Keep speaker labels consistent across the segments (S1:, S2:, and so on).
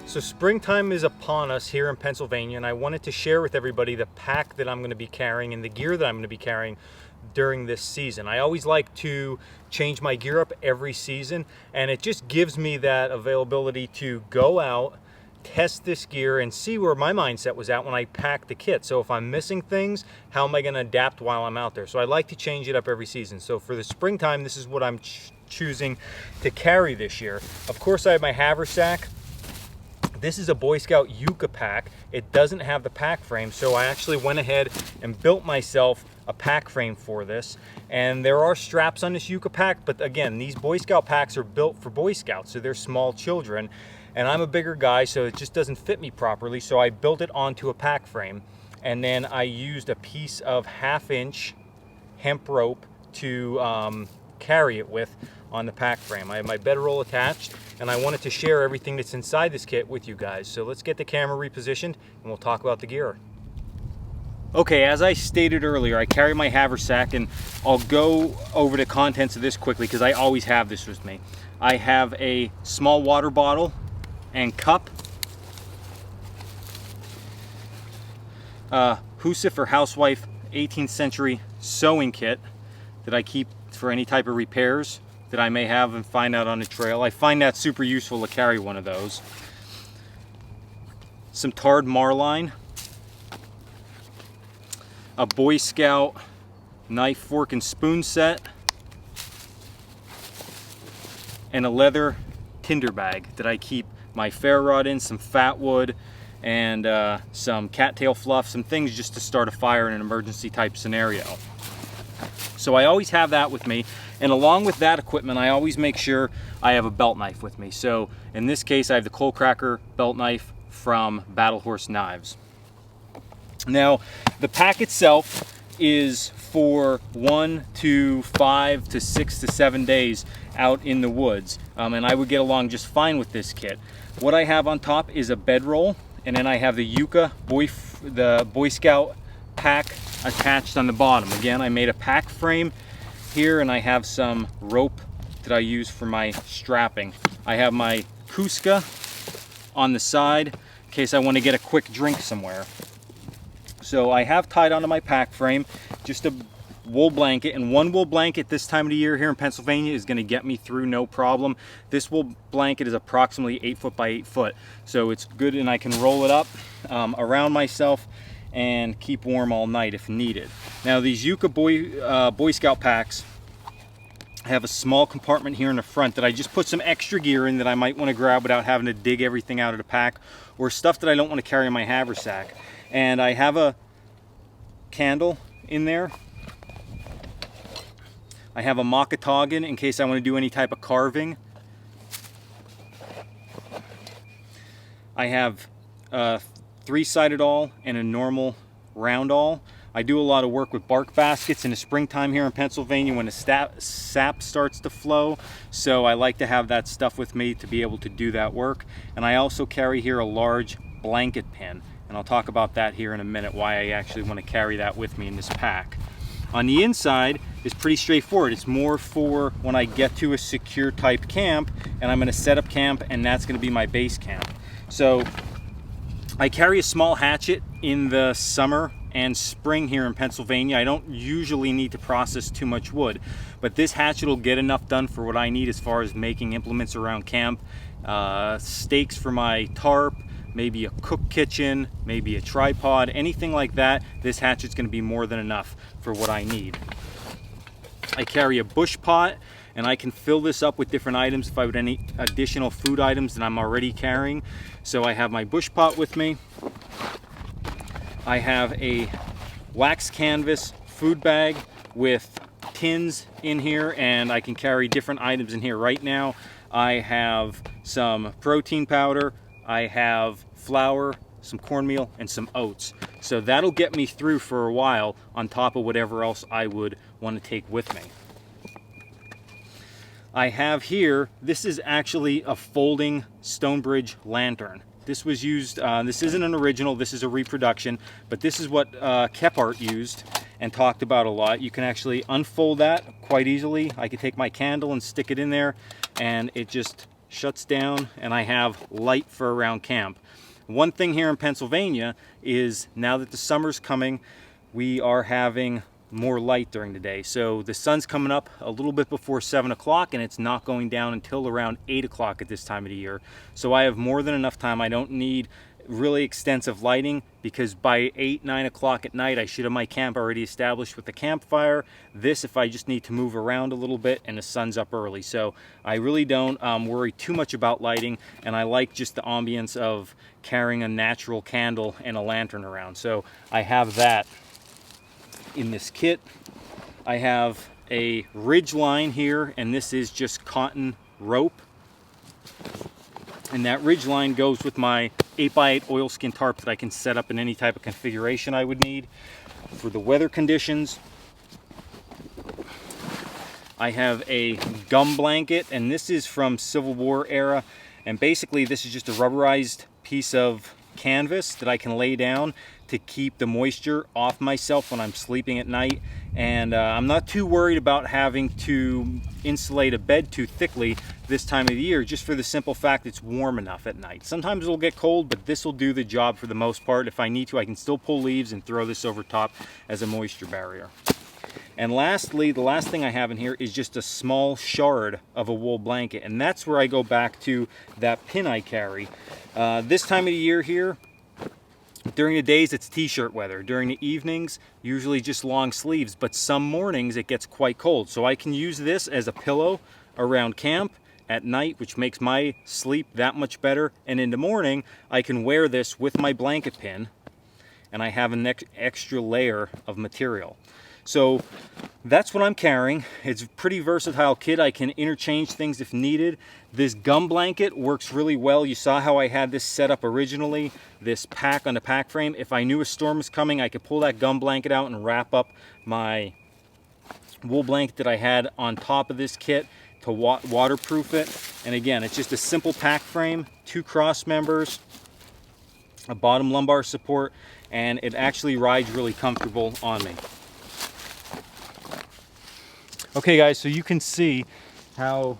S1: So springtime is upon us here in Pennsylvania, and I wanted to share with everybody the pack that I'm going to be carrying and the gear that I'm going to be carrying during this season. I always like to change my gear up every season, and it just gives me that availability to go out, test this gear, and see where my mindset was at when I packed the kit. So if I'm missing things, how am I going to adapt while I'm out there? So I like to change it up every season. So for the springtime, this is what I'm choosing to carry this year. Of course, I have my Haversack. This is a Boy Scout Yucca pack. It doesn't have the pack frame, so I actually went ahead and built myself a pack frame for this. And there are straps on this Yucca pack, but again, these Boy Scout packs are built for Boy Scouts, so they're small children. And I'm a bigger guy, so it just doesn't fit me properly, so I built it onto a pack frame. And then I used a piece of 1/2-inch hemp rope to carry it with on the pack frame. I have my bedroll attached, and I wanted to share everything that's inside this kit with you guys. So let's get the camera repositioned and we'll talk about the gear. Okay, as I stated earlier, I carry my Haversack, and I'll go over the contents of this quickly because I always have this with me. I have a small water bottle and cup, Husif or Housewife 18th century sewing kit that I keep for any type of repairs that I may have and find out on the trail. I find that super useful to carry one of those. Some tarred marline, a Boy Scout knife, fork, and spoon set, and a leather tinder bag that I keep my ferro rod in, some fat wood, and some cattail fluff, some things just to start a fire in an emergency type scenario. So I always have that with me, and along with that equipment, I always make sure I have a belt knife with me. So in this case, I have the Coalcracker belt knife from Battle Horse Knives. Now, the pack itself is for 1 to 5 to 6 to 7 days out in the woods, and I would get along just fine with this kit. What I have on top is a bedroll, and then I have the Yucca the Boy Scout pack attached on the bottom. Again, I made a pack frame here, and I have some rope that I use for my strapping. I have my Cusca on the side in case I want to get a quick drink somewhere. So I have tied onto my pack frame just a wool blanket, and one wool blanket this time of the year here in Pennsylvania is going to get me through no problem. This wool blanket is approximately 8 foot by 8 foot, so it's good, and I can roll it up around myself and keep warm all night if needed. Now, these Yucca Boy Scout packs have a small compartment here in the front that I just put some extra gear in that I might want to grab without having to dig everything out of the pack, or stuff that I don't want to carry in my Haversack. And I have a candle in there. I have a Makatogan in case I want to do any type of carving. I have a 3-sided awl and a normal round awl. I do a lot of work with bark baskets in the springtime here in Pennsylvania when the sap starts to flow, so I like to have that stuff with me to be able to do that work. And I also carry here a large blanket pin, and I'll talk about that here in a minute, why I actually want to carry that with me in this pack. On the inside is pretty straightforward. It's more for when I get to a secure type camp and I'm going to set up camp, and that's going to be my base camp. So I carry a small hatchet in the summer and spring here in Pennsylvania. I don't usually need to process too much wood, but this hatchet will get enough done for what I need as far as making implements around camp, stakes for my tarp, maybe a cook kitchen, maybe a tripod, anything like that. This hatchet's going to be more than enough for what I need. I carry a bush pot, and I can fill this up with different items if I would any additional food items that I'm already carrying. So I have my bush pot with me. I have a wax canvas food bag with tins in here, and I can carry different items in here. Right now I have some protein powder, I have flour, some cornmeal, and some oats. So that'll get me through for a while on top of whatever else I would want to take with me. I have here, this is actually a folding Stonebridge lantern. This was used, this isn't an original, this is a reproduction, but this is what Kephart used and talked about a lot. You can actually unfold that quite easily. I could take my candle and stick it in there, and it just shuts down, and I have light for around camp. One thing here in Pennsylvania is now that the summer's coming, we are having more light during the day. So the sun's coming up a little bit before 7 o'clock, and it's not going down until around 8 o'clock at this time of the year. So I have more than enough time. I don't need really extensive lighting, because by 8, 9 o'clock at night I should have my camp already established with the campfire. This, if I just need to move around a little bit and the sun's up early. So I really don't worry too much about lighting, and I like just the ambience of carrying a natural candle and a lantern around. So I have that in this kit. I have a ridge line here, and this is just cotton rope, and that ridge line goes with my 8x8 oilskin tarp that I can set up in any type of configuration I would need for the weather conditions. I have a gum blanket, and this is from Civil War era, and basically this is just a rubberized piece of canvas that I can lay down to keep the moisture off myself when I'm sleeping at night. And I'm not too worried about having to insulate a bed too thickly this time of the year, just for the simple fact it's warm enough at night. Sometimes it'll get cold, but this will do the job for the most part. If I need to, I can still pull leaves and throw this over top as a moisture barrier. And lastly, the last thing I have in here is just a small shard of a wool blanket, and that's where I go back to that pin I carry. This time of the year here, during the days it's t-shirt weather. During the evenings, usually just long sleeves, but some mornings it gets quite cold. So I can use this as a pillow around camp at night, which makes my sleep that much better. And in the morning, I can wear this with my blanket pin, and I have an extra layer of material. So that's what I'm carrying. It's a pretty versatile kit. I can interchange things if needed. This gum blanket works really well. You saw how I had this set up originally, this pack on the pack frame. If I knew a storm was coming, I could pull that gum blanket out and wrap up my wool blanket that I had on top of this kit to waterproof it. And again, it's just a simple pack frame, 2 cross members, a bottom lumbar support, and it actually rides really comfortable on me. Okay guys, so you can see how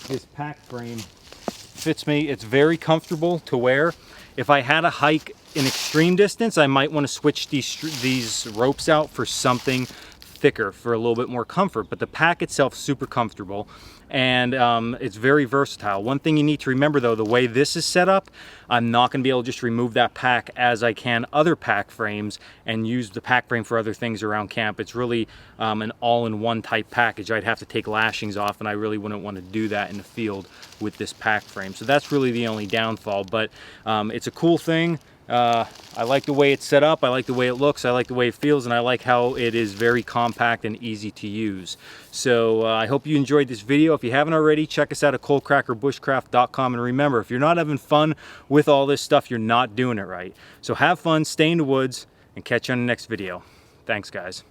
S1: this pack frame fits me. It's very comfortable to wear. If I had a hike in extreme distance, I might want to switch these ropes out for something thicker for a little bit more comfort, but the pack itself is super comfortable, and it's very versatile. One thing you need to remember though, the way this is set up, I'm not going to be able to just remove that pack as I can other pack frames and use the pack frame for other things around camp. It's really an all-in-one type package. I'd have to take lashings off, and I really wouldn't want to do that in the field with this pack frame. So that's really the only downfall, but it's a cool thing. I like the way it's set up, I like the way it looks, I like the way it feels, and I like how it is very compact and easy to use. So I hope you enjoyed this video. If you haven't already, check us out at Coalcracker.bushcraft.com, and remember, if you're not having fun with all this stuff, you're not doing it right. So have fun, stay in the woods, and catch you on the next video. Thanks guys.